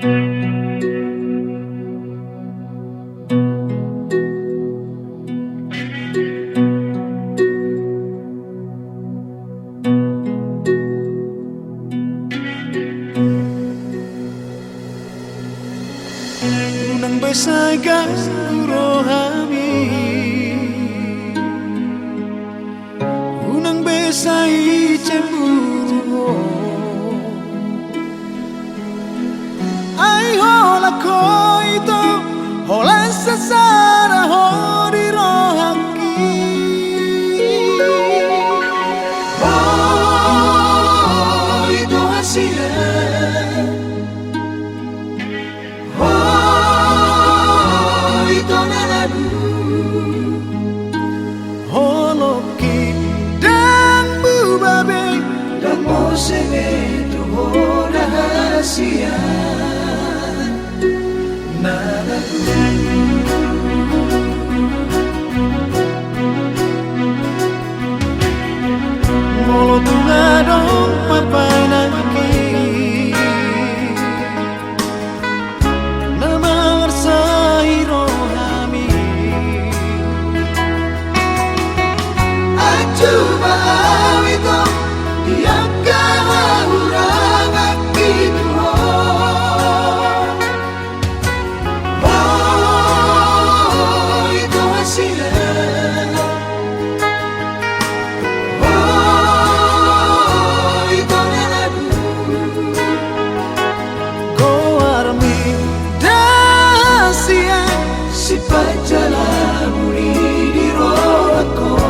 Unang besaga rohami, unang besai cemburu. Ai hola ko itu, hola sesara hori rohaki. Oh itu hasilnya. Holoki dan bubabe dan moseme tu rahasia nalaku. Molo tungadong papanaki coba itu dia kahurang gitu. Oh itu hasilnya. Oh itu lagu Goarmi dasia si pajalah muri di rohku.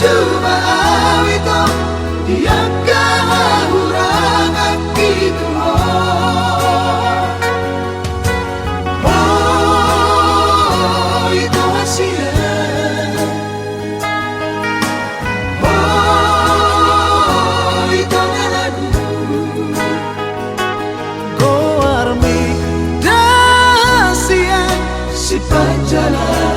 Coba itu dia kahurang gitu. Oh itu hasilnya. Oh itu lagu Goarmi dasia si pajalah